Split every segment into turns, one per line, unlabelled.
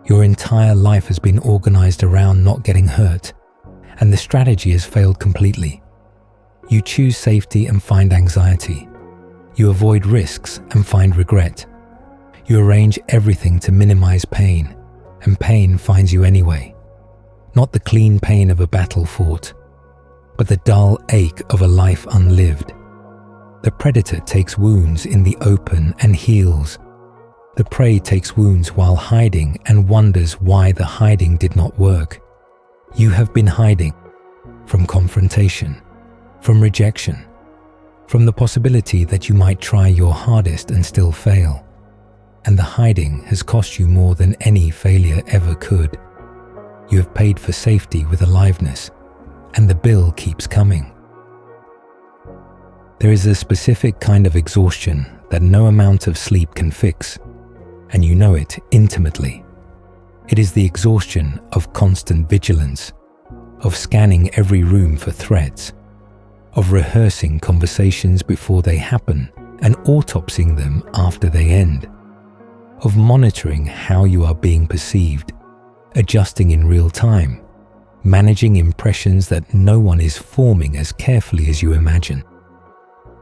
Your entire life has been organized around not getting hurt, and the strategy has failed completely. You choose safety and find anxiety. You avoid risks and find regret. You arrange everything to minimize pain, and pain finds you anyway. Not the clean pain of a battle fought, but the dull ache of a life unlived. The predator takes wounds in the open and heals. The prey takes wounds while hiding and wonders why the hiding did not work. You have been hiding from confrontation, from rejection, from the possibility that you might try your hardest and still fail. And the hiding has cost you more than any failure ever could. You have paid for safety with aliveness, and the bill keeps coming. There is a specific kind of exhaustion that no amount of sleep can fix, and you know it intimately. It is the exhaustion of constant vigilance, of scanning every room for threats, of rehearsing conversations before they happen and autopsying them after they end, of monitoring how you are being perceived, adjusting in real time, managing impressions that no one is forming as carefully as you imagine.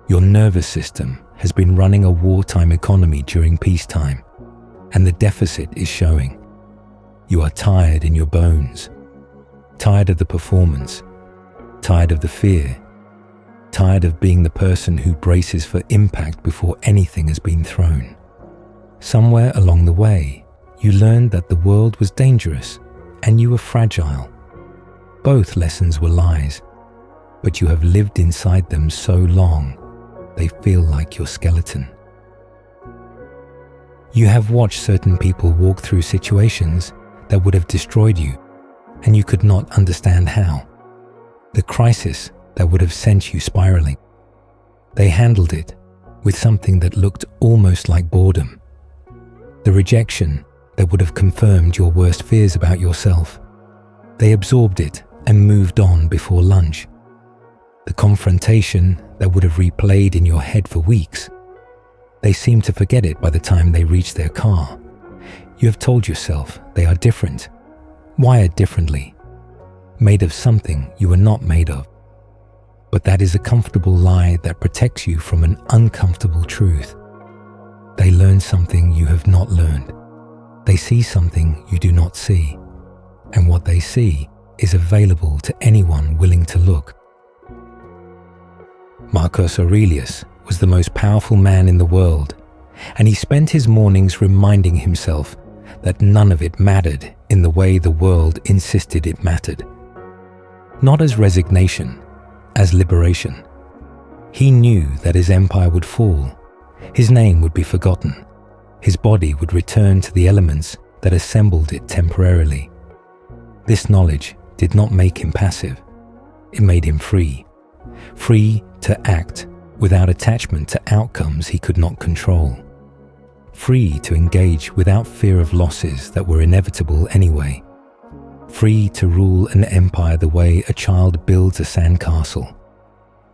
Your nervous system has been running a wartime economy during peacetime, and the deficit is showing. You are tired in your bones, tired of the performance, tired of the fear, tired of being the person who braces for impact before anything has been thrown. Somewhere along the way, you learned that the world was dangerous and you were fragile. Both lessons were lies, but you have lived inside them so long, they feel like your skeleton. You have watched certain people walk through situations that would have destroyed you, and you could not understand how. The crisis that would have sent you spiraling. They handled it with something that looked almost like boredom. The rejection that would have confirmed your worst fears about yourself. They absorbed it and moved on before lunch. The confrontation that would have replayed in your head for weeks. They seemed to forget it by the time they reached their car. You have told yourself they are different, wired differently, made of something you are not made of. But that is a comfortable lie that protects you from an uncomfortable truth. They learn something you have not learned. They see something you do not see, and what they see is available to anyone willing to look. Marcus Aurelius was the most powerful man in the world, and he spent his mornings reminding himself that none of it mattered in the way the world insisted it mattered. Not as resignation, as liberation. He knew that his empire would fall. His name would be forgotten. His body would return to the elements that assembled it temporarily. This knowledge did not make him passive. It made him free. Free to act without attachment to outcomes he could not control. Free to engage without fear of losses that were inevitable anyway. Free to rule an empire the way a child builds a sandcastle.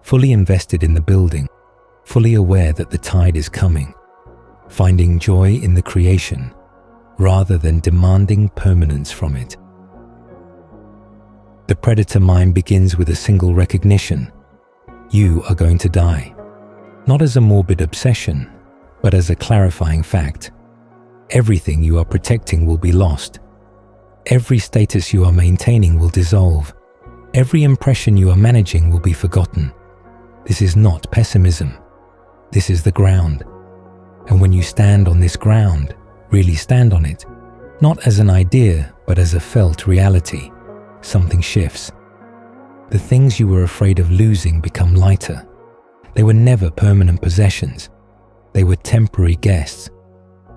Fully invested in the building, fully aware that the tide is coming, finding joy in the creation rather than demanding permanence from it. The predator mind begins with a single recognition. You are going to die, not as a morbid obsession, but as a clarifying fact. Everything you are protecting will be lost. Every status you are maintaining will dissolve. Every impression you are managing will be forgotten. This is not pessimism. This is the ground. And when you stand on this ground, really stand on it, not as an idea, but as a felt reality, something shifts. The things you were afraid of losing become lighter. They were never permanent possessions. They were temporary guests.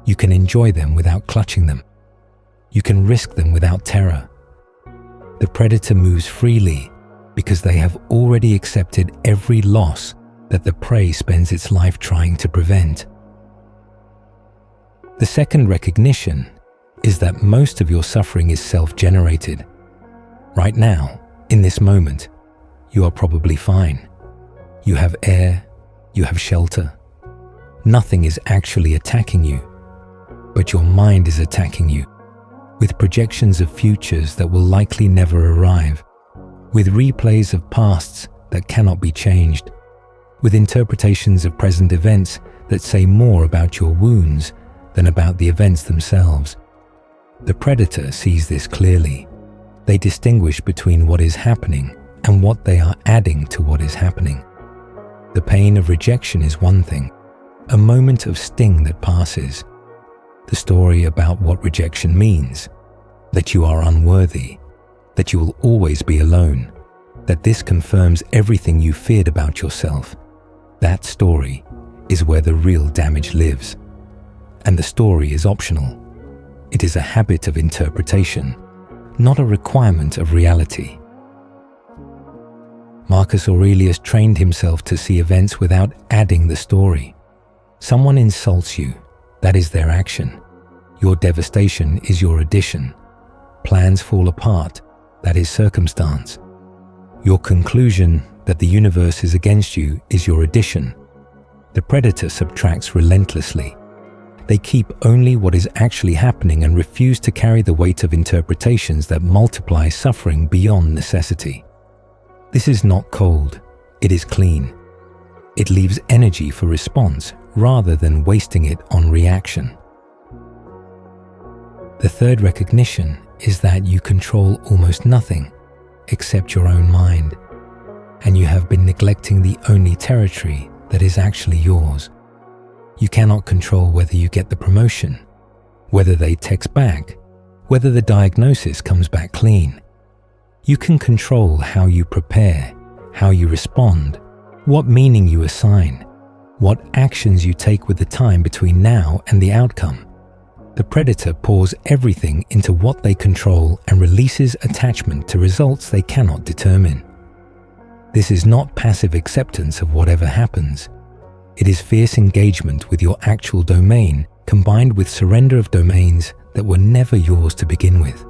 You can enjoy them without clutching them. You can risk them without terror. The predator moves freely because they have already accepted every loss that the prey spends its life trying to prevent. The second recognition is that most of your suffering is self-generated. Right now, in this moment, you are probably fine. You have air, you have shelter. Nothing is actually attacking you, but your mind is attacking you with projections of futures that will likely never arrive, with replays of pasts that cannot be changed, with interpretations of present events that say more about your wounds than about the events themselves. The predator sees this clearly. They distinguish between what is happening and what they are adding to what is happening. The pain of rejection is one thing, a moment of sting that passes. The story about what rejection means, that you are unworthy, that you will always be alone, that this confirms everything you feared about yourself. That story is where the real damage lives. And the story is optional. It is a habit of interpretation, not a requirement of reality. Marcus Aurelius trained himself to see events without adding the story. Someone insults you, that is their action. Your devastation is your addition. Plans fall apart, that is circumstance. Your conclusion that the universe is against you is your addition. The predator subtracts relentlessly. They keep only what is actually happening and refuse to carry the weight of interpretations that multiply suffering beyond necessity. This is not cold, it is clean. It leaves energy for response rather than wasting it on reaction. The third recognition is that you control almost nothing except your own mind, and you have been neglecting the only territory that is actually yours. You cannot control whether you get the promotion, whether they text back, whether the diagnosis comes back clean. You can control how you prepare, how you respond, what meaning you assign, what actions you take with the time between now and the outcome. The predator pours everything into what they control and releases attachment to results they cannot determine. This is not passive acceptance of whatever happens. It is fierce engagement with your actual domain combined with surrender of domains that were never yours to begin with.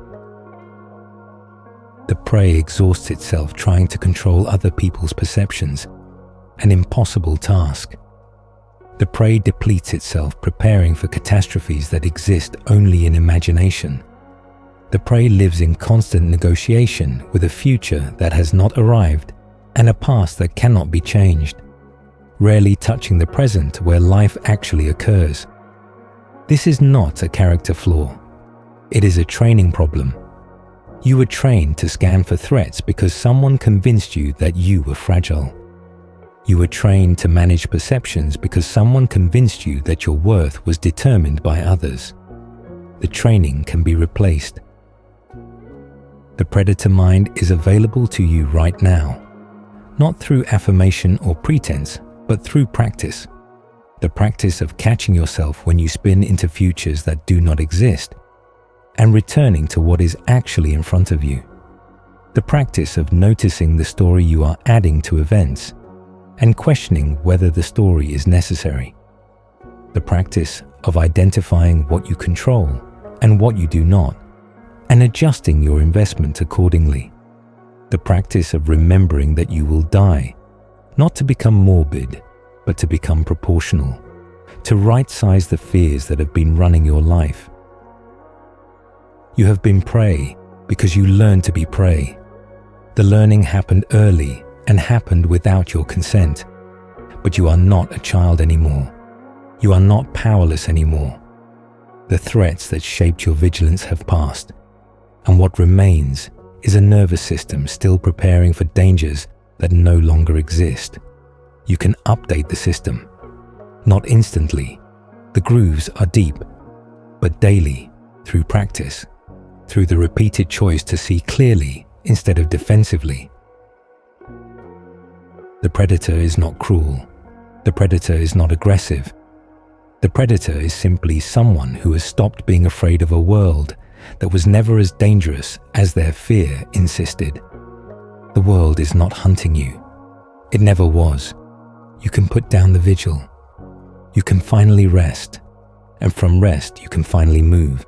The prey exhausts itself trying to control other people's perceptions, an impossible task. The prey depletes itself preparing for catastrophes that exist only in imagination. The prey lives in constant negotiation with a future that has not arrived and a past that cannot be changed, rarely touching the present where life actually occurs. This is not a character flaw. It is a training problem. You were trained to scan for threats because someone convinced you that you were fragile. You were trained to manage perceptions because someone convinced you that your worth was determined by others. The training can be replaced. The predator mind is available to you right now, not through affirmation or pretense, but through practice. The practice of catching yourself when you spin into futures that do not exist, and returning to what is actually in front of you. The practice of noticing the story you are adding to events, and questioning whether the story is necessary. The practice of identifying what you control and what you do not, and adjusting your investment accordingly. The practice of remembering that you will die, not to become morbid, but to become proportional, to right-size the fears that have been running your life. You have been prey because you learned to be prey. The learning happened early and happened without your consent. But you are not a child anymore. You are not powerless anymore. The threats that shaped your vigilance have passed, and what remains is a nervous system still preparing for dangers that no longer exist. You can update the system. Not instantly. The grooves are deep, but daily, through practice, through the repeated choice to see clearly instead of defensively. The predator is not cruel. The predator is not aggressive. The predator is simply someone who has stopped being afraid of a world that was never as dangerous as their fear insisted. The world is not hunting you. It never was. You can put down the vigil. You can finally rest, and from rest you can finally move.